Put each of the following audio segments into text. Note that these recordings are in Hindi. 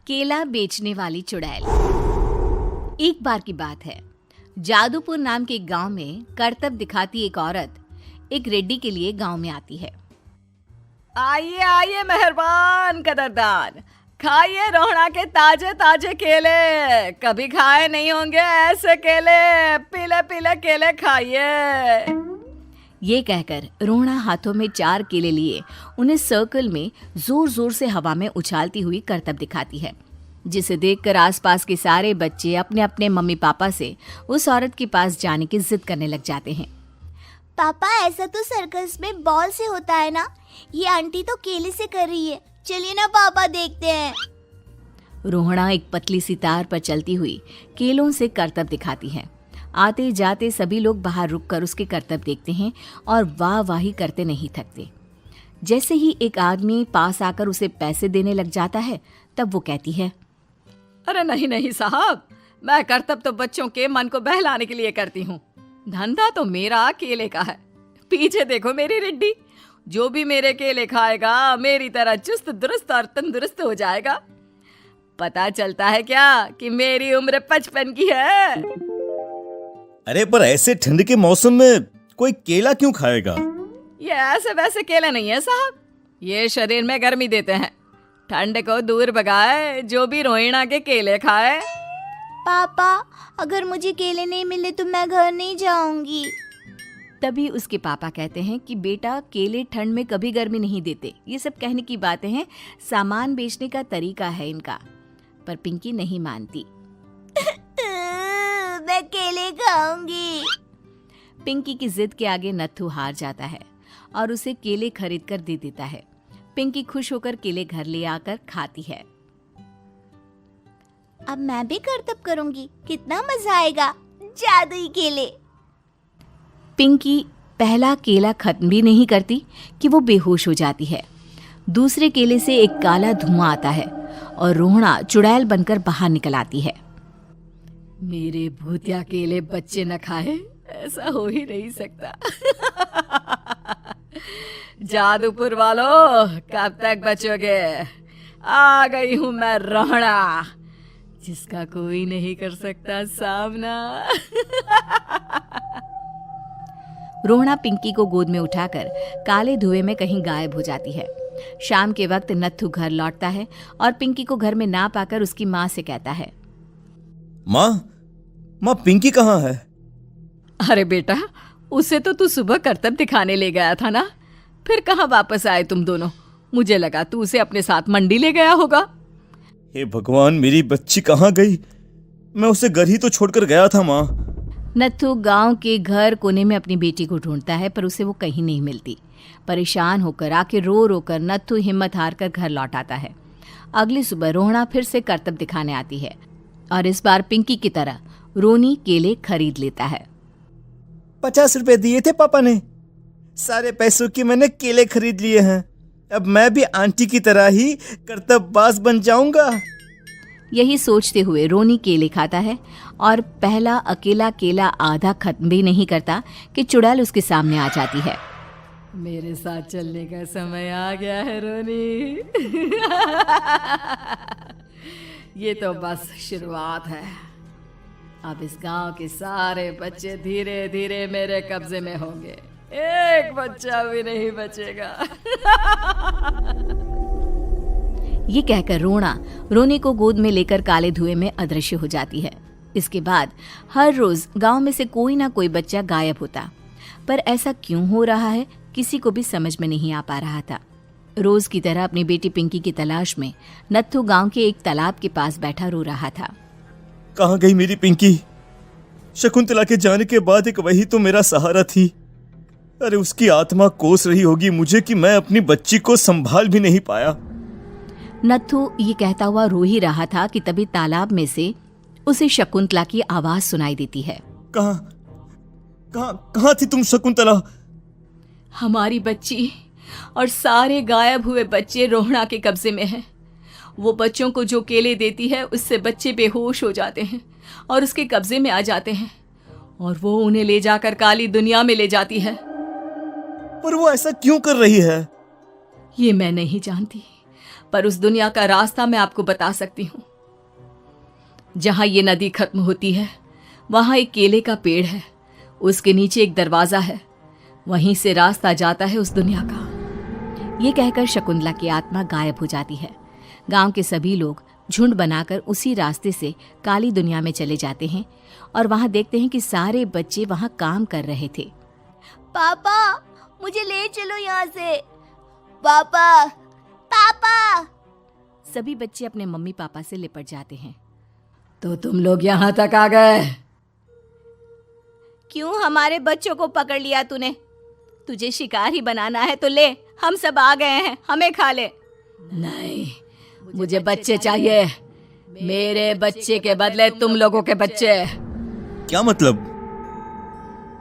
केला बेचने वाली चुड़ैल। एक बार की बात है, जादूपुर नाम के एक गांव में करतब दिखाती एक औरत एक रेड्डी के लिए गांव में आती है। आइए आइए मेहरबान कदरदान, खाइए रोहड़ा के ताजे ताजे केले। कभी खाए नहीं होंगे ऐसे केले, पीले पीले केले खाइए। ये कहकर रोहड़ा हाथों में 4 केले लिए उन्हें सर्कल में जोर जोर से हवा में उछालती हुई करतब दिखाती है, जिसे देखकर आसपास के सारे बच्चे अपने अपने मम्मी पापा से उस औरत के पास जाने की जिद करने लग जाते हैं। पापा, ऐसा तो सर्कस में बॉल से होता है ना, ये आंटी तो केले से कर रही है। चलिए ना पापा, देखते हैं। रोहड़ा एक पतली सी तार पर चलती हुई केलों से करतब दिखाती है। आते जाते सभी लोग बाहर रुककर उसके करतब देखते हैं और वाह वाही करते नहीं थकते। जैसे ही एक आदमी पास आकर उसे पैसे देने लग जाता है, तब वो कहती है, अरे नहीं नहीं साहब, मैं करतब तो बच्चों के मन को बहलाने के लिए करती हूँ। धंधा तो मेरा केले का है। पीछे देखो मेरी रिड्डी, जो भी मेरे केले खाएगा मेरी तरह चुस्त दुरुस्त और तंदुरुस्त हो जाएगा। पता चलता है क्या कि मेरी उम्र 55 की है। अरे पर ऐसे ठंड के मौसम में कोई केला क्यों खाएगा? ये ऐसे वैसे केले नहीं है साहब, ये शरीर में गर्मी देते हैं। ठंड को दूर भगाए जो भी रोहिणा के केले खाए। पापा, अगर मुझे केले नहीं मिले तो मैं घर नहीं जाऊंगी। तभी उसके पापा कहते हैं कि बेटा, केले ठंड में कभी गर्मी नहीं देते। ये सब कहने की बातें हैं, सामान बेचने का तरीका है इनका। पर पिंकी नहीं मानती। मैं केले खाऊंगी। पिंकी की जिद के आगे नत्थू हार जाता है और उसे केले खरीद कर दे देता है। पिंकी खुश होकर केले घर ले आकर खाती है। अब मैं भी करतब करूंगी, कितना मजा आएगा। जादुई केले। पिंकी पहला केला खत्म भी नहीं करती कि वो बेहोश हो जाती है। दूसरे केले से एक काला धुआं आता है और रोहड़ा चुड़ैल बनकर बाहर निकल आती है। मेरे भूतिया केले बच्चे न खाए, ऐसा हो ही नहीं सकता। जादूपुर वालों, कब तक बचोगे? आ गई हूं मैं रोहड़ा, जिसका कोई नहीं कर सकता सामना। रोहड़ा पिंकी को गोद में उठाकर काले धुएं में कहीं गायब हो जाती है। शाम के वक्त नत्थू घर लौटता है और पिंकी को घर में ना पाकर उसकी माँ से कहता है, माँ पिंकी कहाँ है? अरे बेटा, उसे तो तू सुबह करतब दिखाने ले गया था ना, फिर कहाँ वापस आए तुम दोनों? मुझे लगा तू उसे अपने साथ मंडी ले गया होगा। हे भगवान, मेरी बच्ची कहाँ गई? मैं उसे घर ही तो छोड़कर गया था माँ। नत्थू गांव के घर कोने में अपनी बेटी को ढूंढता है, पर उसे वो कहीं नहीं मिलती। परेशान होकर आखिर रो रो कर नत्थू हिम्मत हार कर घर लौट आता है। अगली सुबह रोहड़ा फिर से करतब दिखाने आती है और इस बार पिंकी की तरह रोनी केले खरीद लेता है। 50 रुपए दिए थे पापा ने, सारे पैसों की मैंने केले खरीद लिए हैं। अब मैं भी आंटी की तरह ही करतबबाज बन जाऊंगा। यही सोचते हुए रोनी केले खाता है और पहला अकेला केला आधा खत्म भी नहीं करता कि चुड़ैल उसके सामने आ जाती है। मेरे साथ चलने का समय आ गया है रोनी। ये तो बस शुरुआत है। अब इस गांव के सारे बच्चे धीरे धीरे मेरे कब्जे में होंगे, एक बच्चा भी नहीं बचेगा। ये कहकर रोनी को गोद में लेकर काले धुएं में अदृश्य हो जाती है। इसके बाद हर रोज गांव में से कोई ना कोई बच्चा गायब होता, पर ऐसा क्यों हो रहा है किसी को भी समझ में नहीं आ पा रहा था। रोज की तरह अपनी बेटी पिंकी की तलाश में नत्थू गांव के एक तालाब के पास बैठा रो रहा था। कहाँ गई मेरी पिंकी? शकुंतला के जाने के बाद एक वही तो मेरा सहारा थी। अरे उसकी आत्मा कोस रही होगी मुझे कि मैं अपनी बच्ची को संभाल भी नहीं पाया। नत्थू ये कहता हुआ रो ही रहा था कि तभी तालाब में से उसे शकुंतला की आवाज सुनाई देती है। कहाँ थी तुम शकुंतला? हमारी बच्ची और सारे गायब हुए बच्चे रोहड़ा के कब्जे में हैं। वो बच्चों को जो केले देती है उससे बच्चे बेहोश हो जाते हैं और उसके कब्जे में आ जाते हैं और वो उन्हें ले जाकर काली दुनिया में ले जाती है। पर वो ऐसा क्यों कर रही है? ये मैं नहीं जानती, पर उस दुनिया का रास्ता मैं आपको बता सकती हूँ। जहां ये नदी खत्म होती है वहां एक केले का पेड़ है, उसके नीचे एक दरवाजा है, वहीं से रास्ता जाता है उस दुनिया का। ये कहकर शकुंतला की आत्मा गायब हो जाती है। गांव के सभी लोग झुंड बनाकर उसी रास्ते से काली दुनिया में चले जाते हैं और वहां देखते हैं कि सारे बच्चे वहां काम कर रहे थे। पापा मुझे ले चलो यहाँ से। पापा पापा। सभी बच्चे अपने मम्मी पापा से लिपट जाते हैं। तो तुम लोग यहाँ तक आ गए? क्यों हमारे बच्चों को पकड़ लिया तूने? तुझे शिकार ही बनाना है तो ले, हम सब आ गए हैं, हमें खा ले। नहीं, मुझे बच्चे चाहिए। मेरे बच्चे के बदले तुम लोगों के बच्चे। क्या मतलब?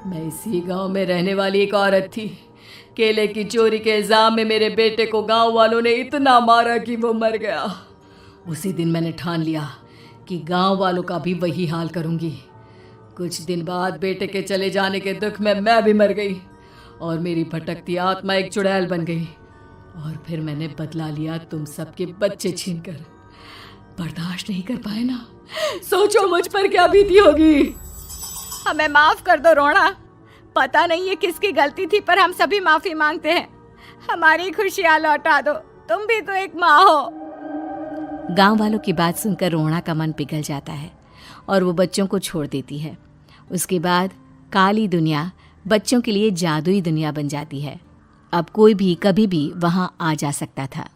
मैं इसी गांव में रहने वाली एक औरत थी। केले की चोरी के इल्जाम में मेरे बेटे को गांव वालों ने इतना मारा कि वो मर गया। उसी दिन मैंने ठान लिया कि गांव वालों का भी वही हाल करूंगी। कुछ दिन बाद बेटे के चले जाने के दुख में मैं भी मर गई और मेरी भटकती आत्मा एक चुड़ैल बन गई। और फिर मैंने बदला लिया तुम सबके बच्चे छीनकर। बर्दाश्त नहीं कर पाए ना? सोचो मुझ पर क्या बीती होगी। हमें माफ कर दो रोना। पता नहीं ये किसकी गलती थी, पर हम सभी माफी मांगते हैं। हमारी खुशियां लौटा दो, तुम भी तो एक माँ हो। गांव वालों की बात सुनकर रोना का मन पिघल जाता है और वो बच्चों को छोड़ देती है। उसके बाद काली दुनिया बच्चों के लिए जादुई दुनिया बन जाती है। अब कोई भी कभी भी वहां आ जा सकता था।